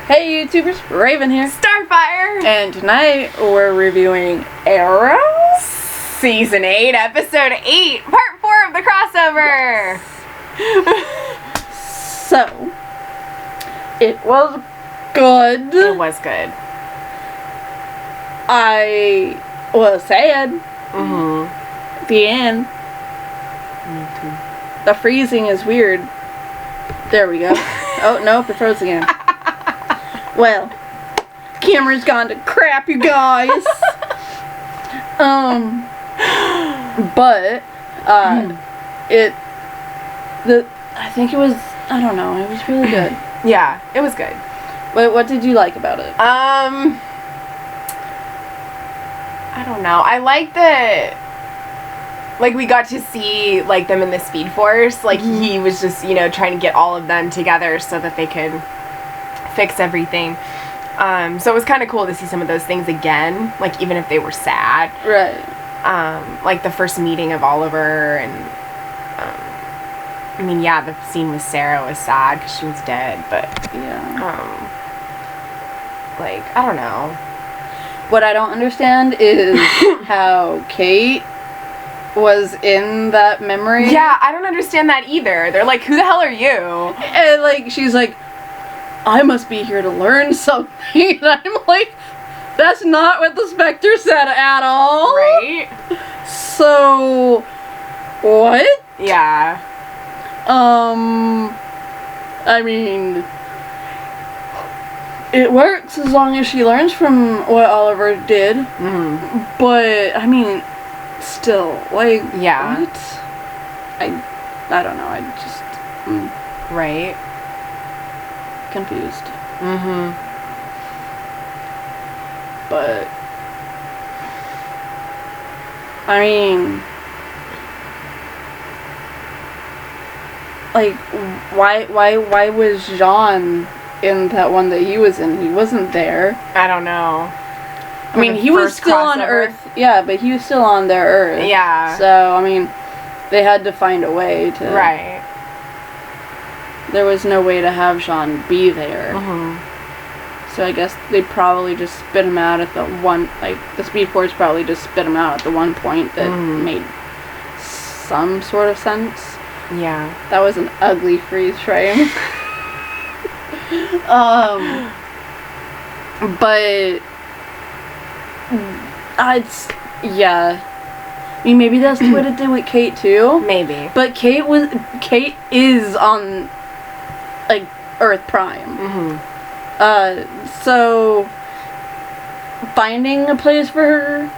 Hey YouTubers, Raven here. Starfire! And tonight we're reviewing Arrow? Season 8, Episode 8, Part 4 of the crossover! So, it was good. It was good. I was sad. Mm-hmm. At the end. Me too. The freezing is weird. There we go. Oh, nope, it froze again. Well, camera's gone to crap, you guys. But I think it was, I don't know, it was really good. Yeah, it was good. What did you like about it? I don't know. I like that, like, we got to see, like, them in the Speed Force. Like, he was just, you know, trying to get all of them together so that they could fix everything. So it was kind of cool to see some of those things again, like, even if they were sad. Right. Like, the first meeting of Oliver, and, I mean, yeah, the scene with Sarah was sad because she was dead, but, Yeah. like, I don't know. What I don't understand is how Kate was in that memory. Yeah, I don't understand that either. They're like, who the hell are you? And, like, she's like, I must be here to learn something. And I'm like, that's not what the Spectre said at all. Right? So, what? Yeah. I mean, it works as long as she learns from what Oliver did. Mm-hmm. But, I mean, still, like, Yeah. what? I don't know, I just, Right? confused. Mm-hmm. But, I mean, like, why was Jean in that one that he was in? He wasn't there. I don't know. I mean, he was still on Earth. Yeah, but he was still on their Earth. Yeah. So, I mean, they had to find a way to... Right. There was no way to have Jean be there. Mm-hmm. So I guess they probably just spit him out at the one... Like, the Speed Force probably just spit him out at the one point that made some sort of sense. Yeah. That was an ugly freeze frame. But... yeah. I mean, maybe that's what it did with Kate, too. Maybe. But Kate is on, like, Earth Prime. Mm-hmm. So, finding a place for her,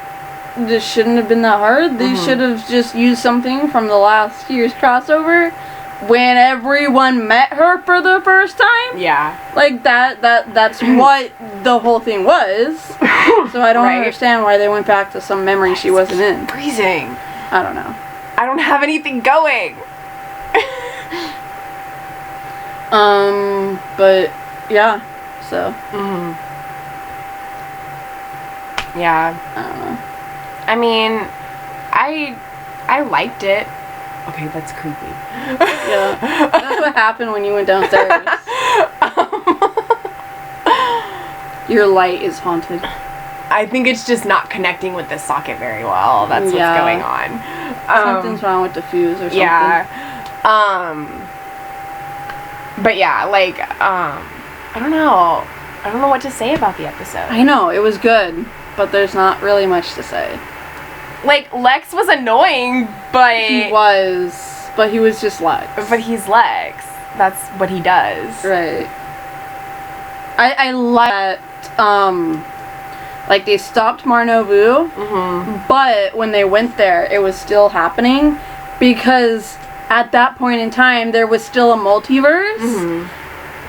this shouldn't have been that hard. They should have just used something from the last year's crossover when everyone met her for the first time. Yeah. Like, that's what the whole thing was. So I don't understand why they went back to some memory she wasn't in. Freezing. I don't know. I don't have anything going. But, yeah, so. Yeah. I don't know. I mean, I liked it. Okay, that's creepy. Yeah. That's what happened when you went downstairs. Your light is haunted. I think it's just not connecting with the socket very well. That's what's going on. Something's wrong with the fuse or something. Yeah. But yeah, like, I don't know. I don't know what to say about the episode. I know, it was good, but there's not really much to say. Like, Lex was annoying, but... He was, but he was just Lex. But he's Lex. That's what he does. Right. I like that, like, they stopped Mar-Novu, but when they went there, it was still happening, because at that point in time, there was still a multiverse,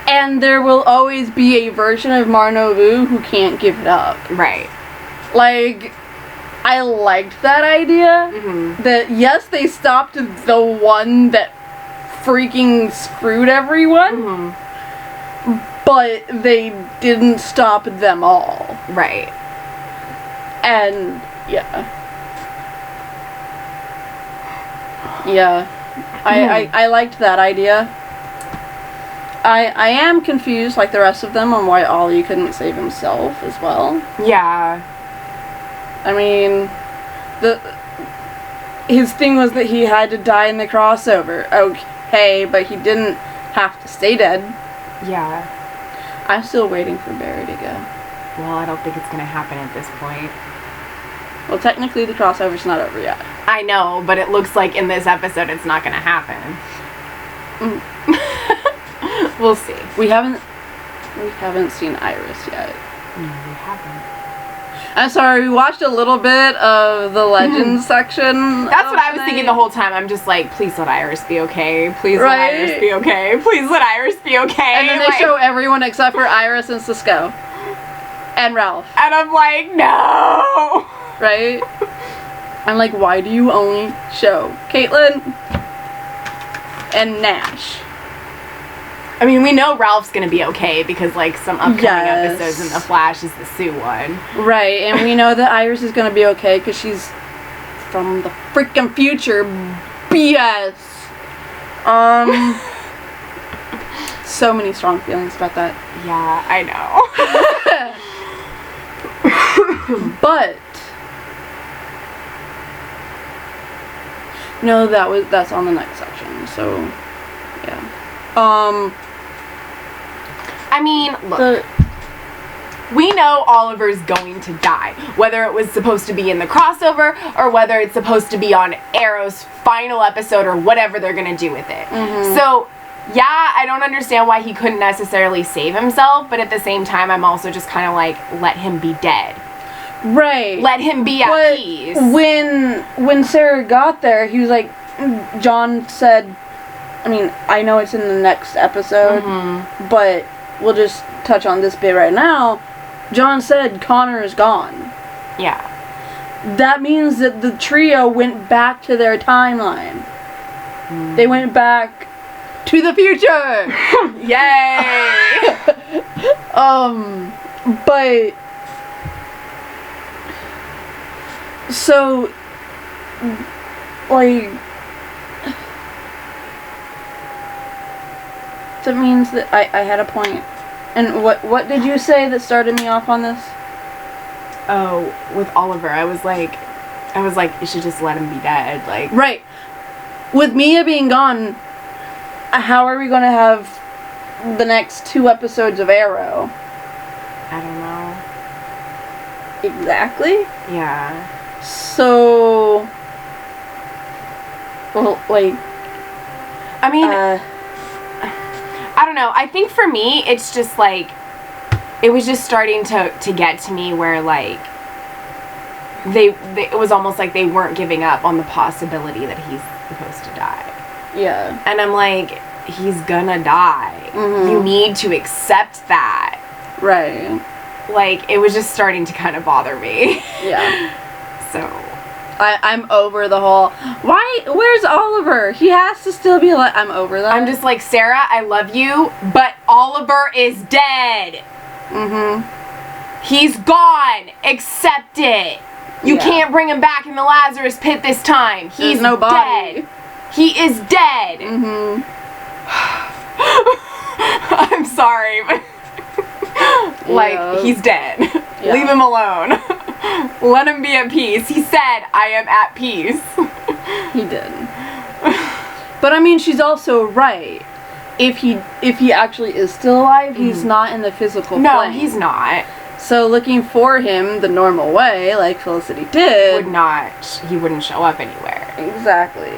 and there will always be a version of Mar-Novu who can't give it up. Right. Like, I liked that idea, that, yes, they stopped the one that freaking screwed everyone, but they didn't stop them all. Right. And, yeah. Yeah. I liked that idea. I am confused, like the rest of them, on why Ollie couldn't save himself as well. Yeah. I mean, his thing was that he had to die in the crossover. Okay, but he didn't have to stay dead. Yeah. I'm still waiting for Barry to go. Well, I don't think it's gonna happen at this point. Well, technically the crossover's not over yet. I know, but it looks like in this episode it's not gonna happen. We'll see. We haven't seen Iris yet. No, we haven't. I'm sorry, we watched a little bit of the Legends section. That's what I was thinking the whole time. I'm just like, please let Iris be okay. Please let Iris be okay. Please let Iris be okay. And then they show everyone except for Iris and Cisco. And Ralph. And I'm like, no! Right? I'm like, why do you only show Caitlin and Nash? I mean, we know Ralph's gonna be okay because, like, some upcoming episodes in The Flash is the Sue one. Right, and we know that Iris is gonna be okay because she's from the freaking future. BS. So many strong feelings about that. Yeah, I know. But no, that's on the next section. So yeah. I mean, look. We know Oliver's going to die, whether it was supposed to be in the crossover or whether it's supposed to be on Arrow's final episode or whatever they're gonna do with it. So, yeah, I don't understand why he couldn't necessarily save himself, but at the same time, I'm also just kind of like, let him be dead. Right. Let him be at peace. When Sarah got there, he was like, John said, I mean, I know it's in the next episode, but we'll just touch on this bit right now. John said Connor is gone. Yeah. That means that the trio went back to their timeline. They went back to the future. Yay! But so like that means that I had a point. And what did you say that started me off on this? Oh, with Oliver, I was like, you should just let him be dead. Like, right. With Mia being gone, how are we going to have the next 2 episodes of Arrow? I don't know. Exactly? Yeah. So, well, like, I mean, I don't know. I think for me, it's just like, it was just starting to get to me where, like, it was almost like they weren't giving up on the possibility that he's supposed to die. yeah. And I'm like, he's gonna die. You need to accept that. Right. Like, it was just starting to kind of bother me. Yeah. So. I'm over the whole, where's Oliver? He has to still be alive. I'm over that. I'm just like, Sarah, I love you, but Oliver is dead. He's gone. Accept it. You can't bring him back in the Lazarus pit this time. He's no body. dead. He is dead. I'm sorry, but like, he's dead. Yeah. Leave him alone. Let him be at peace. He said, I am at peace. He did. But I mean, she's also right. If he actually is still alive, he's not in the physical plane. No, he's not. So looking for him the normal way, like Felicity did, He wouldn't show up anywhere. Exactly.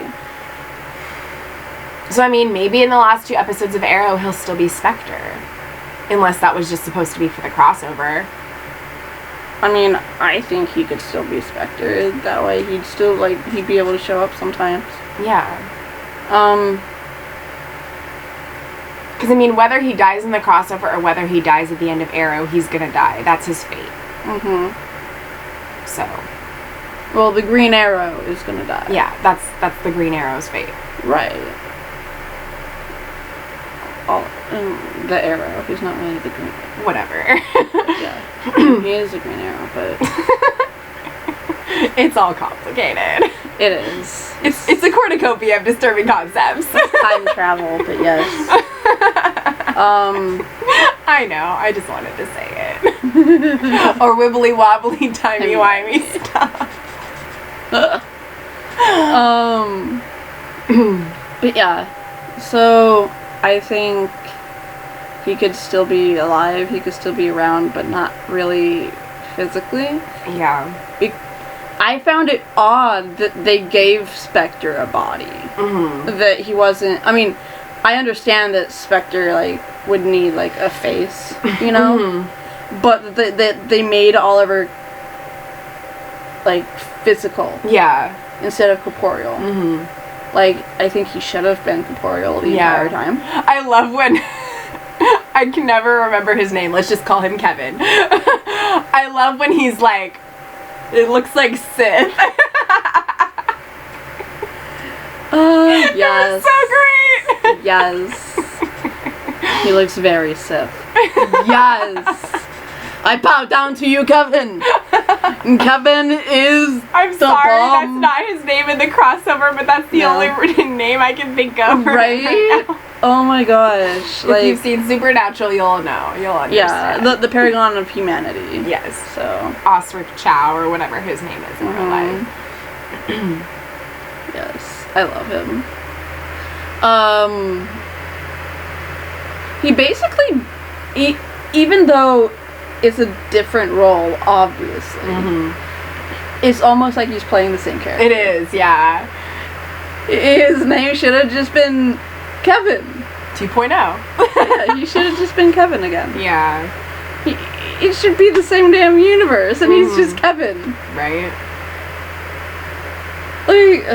So I mean, maybe in the last 2 episodes of Arrow, he'll still be Spectre. Unless that was just supposed to be for the crossover. I mean, I think he could still be Spectre. That way he'd still, like, he'd be able to show up sometimes. Yeah. Because, I mean, whether he dies in the crossover or whether he dies at the end of Arrow, he's gonna die. That's his fate. So. Well, the Green Arrow is gonna die. Yeah, that's the Green Arrow's fate. Right. The Arrow. He's not really the Green Arrow. Whatever. Yeah. He is the Green Arrow, but it's all complicated. it is. It's a cornucopia of disturbing concepts. Time travel, but yes. I know. I just wanted to say it. Or wibbly wobbly timey wimey stuff. But yeah, so I think he could still be alive, he could still be around, but not really physically. Yeah. I found it odd that they gave Spectre a body. That he wasn't, I mean, I understand that Spectre, like, would need, like, a face, you know? But they made Oliver, like, physical. Yeah. Instead of corporeal. Like, I think he should have been corporeal the entire time. I love when... I can never remember his name. Let's just call him Kevin. I love when he's like, it looks like Sith. Yes. So great. Yes. He looks very Sith. Yes. I bow down to you, Kevin. And Kevin is I'm the sorry, bomb. that's not his name in the crossover, but that's the only written name I can think of. Right? Oh my gosh. If you've seen Supernatural, you'll know. You'll understand. Yeah, the paragon of humanity. Yes. So. Osric Chow, or whatever his name is in real life. Yes, I love him. He basically, even though it's a different role, obviously, it's almost like he's playing the same character. It is, yeah. His name should have just been Kevin. 2.0. Yeah, he should have just been Kevin again. Yeah. It should be the same damn universe, and he's just Kevin. Right. Like,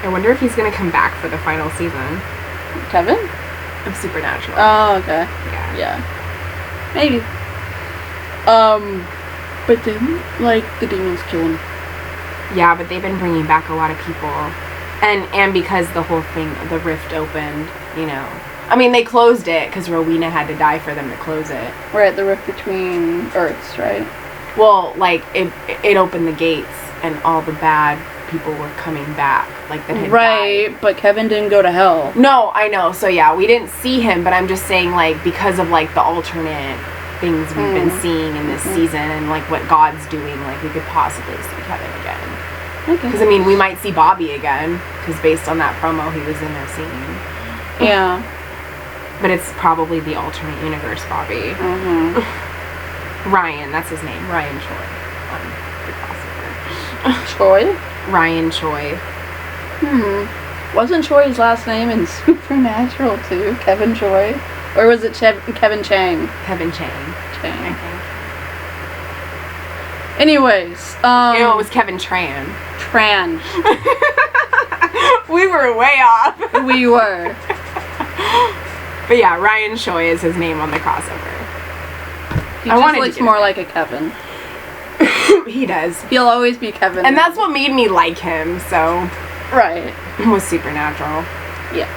I wonder if he's gonna come back for the final season Kevin? of Supernatural. Oh, okay. Yeah. Maybe. But then, like, the demons kill him. Yeah, but they've been bringing back a lot of people. And because the whole thing, the rift opened, you know. I mean, they closed it because Rowena had to die for them to close it. We're at the rift between Earths, right? Well, like, it opened the gates and all the bad people were coming back. Like, that had died. But Kevin didn't go to hell. No, I know. So, yeah, we didn't see him, but I'm just saying, like, because of, like, the alternate things we've been seeing in this season and, like, what God's doing, like, we could possibly see Kevin again. Okay. Because, I mean, we might see Bobby again, because based on that promo, he was in a scene. Yeah. But it's probably the alternate universe Bobby. Ryan, that's his name. Ryan Choi. The crossover. Choi? Ryan Choi. Wasn't Choi's last name in Supernatural too? Kevin Choi? Or was it Kevin Chang? Kevin Chang. I think. Anyways, it was Kevin Tran. Tran. We were way off. We were. But yeah, Ryan Choi is his name on the crossover. He just looks more like a Kevin. He does. He'll always be Kevin. And that's what made me like him, so. Right. Was Supernatural. Yeah.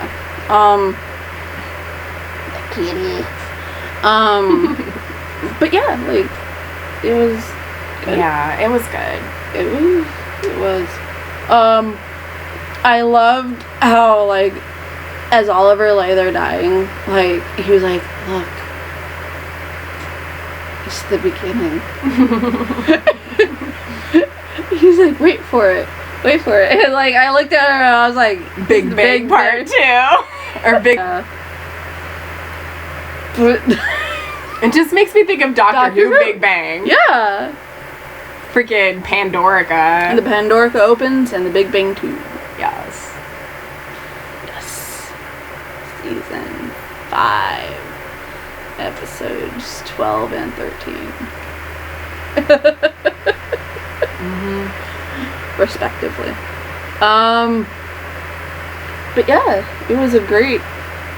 Kitty. But yeah, like, it was good. Yeah, it was good. It was. I loved how, like, as Oliver lay there dying, like, he was like, look, it's the beginning. He's like, wait for it. And, like, I looked at her and I was like, Big Bang Part 2. Or Big... It just makes me think of Doctor Who Big Bang. Yeah. Freaking Pandorica. And the Pandorica opens and the Big Bang too. Yes. Season 5. Episodes 12 and 13. Respectively. But yeah, it was a great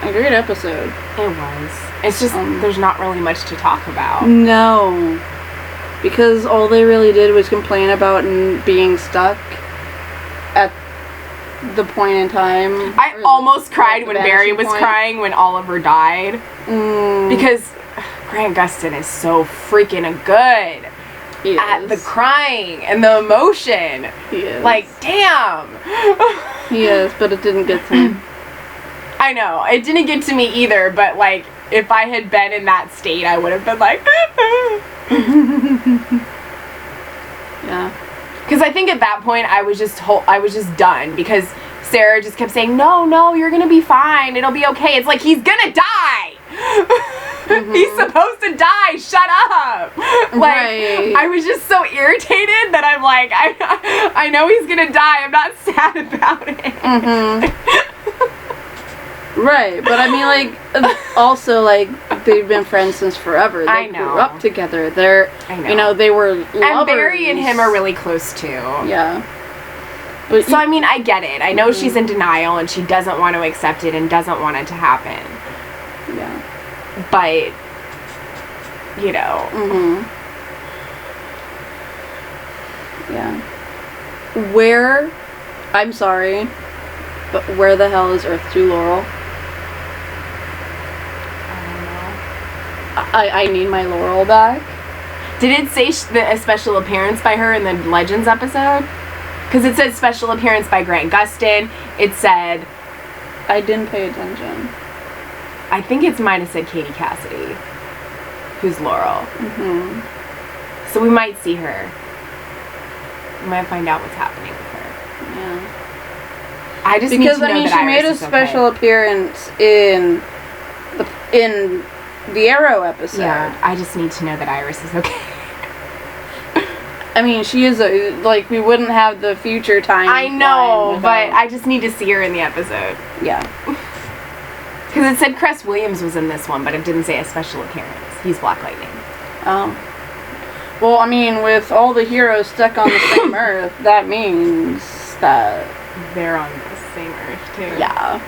episode. It was. It's just, there's not really much to talk about. No. Because all they really did was complain about being stuck at the point in time. I almost cried when Barry was crying when Oliver died. Because Grant Gustin is so freaking good at the crying and the emotion. He is. Like, damn. He is, but it didn't get to me. I know. It didn't get to me either, but, like, if I had been in that state, I would have been like, Yeah. because I think at that point I was just done, because Sarah just kept saying, no, you're gonna be fine, it'll be okay. It's like, he's gonna die. He's supposed to die. Shut up. Like, Right. I was just so irritated that I'm like, I know he's gonna die. I'm not sad about it. Right, but I mean, like, also, like, they've been friends since forever. They I know. grew up together. They're, I know. you know, they were lovers. And Barry and him are really close too. Yeah. But So, I mean, I get it. I know she's in denial and she doesn't want to accept it and doesn't want it to happen. yeah. But, you know. Yeah. Where, I'm sorry, but where the hell is Earth 2 Laurel? I need my Laurel back. Did it say a special appearance by her in the Legends episode? Because it said special appearance by Grant Gustin. It said, I didn't pay attention. I think it might have said Katie Cassidy, who's Laurel. So we might see her. We might find out what's happening with her. Yeah. I just Because, need to know I mean, that she Iris made a is special okay. appearance in the Arrow episode. Yeah, I just need to know that Iris is okay. I mean, she is like, we wouldn't have the future time. I know, line but without- I just need to see her in the episode. Yeah. Because it said Cress Williams was in this one, but it didn't say a special appearance. He's Black Lightning. Well, I mean, with all the heroes stuck on the same Earth, that means that... They're on the same Earth, too. Yeah.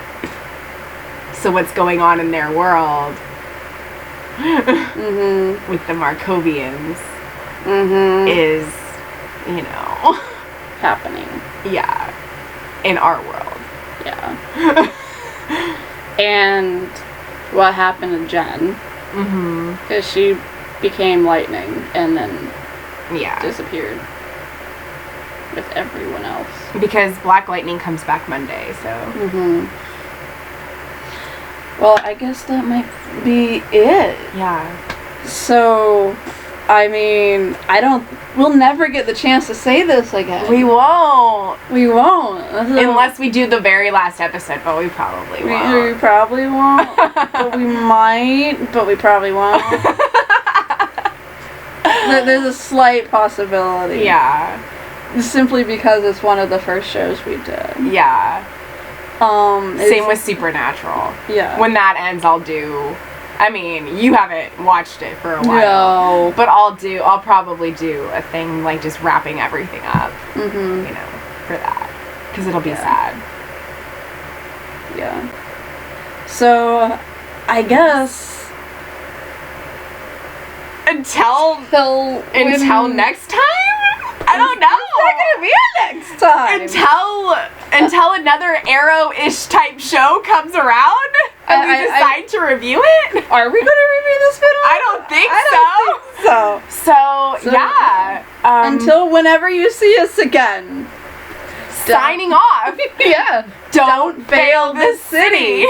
So what's going on in their world with the Markovians is, you know, Happening. yeah, in our world. Yeah. And what happened to Jen? Because she became lightning and then Yeah. disappeared with everyone else. Because Black Lightning comes back Monday, so. Well, I guess that might be it. Yeah. So, I mean, we'll never get the chance to say this again. We won't. We won't. Unless we do the very last episode, but we probably we won't. probably won't. But we might, but we probably won't. There's a slight possibility. Yeah. Simply because it's one of the first shows we did. Yeah. It's- Same with Supernatural. Yeah. When that ends, I'll do. I mean, you haven't watched it for a while. No. But I'll probably do a thing like just wrapping everything up, you know, for that. Because it'll be sad. Yeah. So, I guess Until when- next time? I don't know. It's not gonna be next time. Until another Arrow-ish type show comes around and we decide to review it? Are we gonna review this spin-off? I don't think so. So, yeah. Until whenever you see us again. signing off. Yeah. Don't fail the city.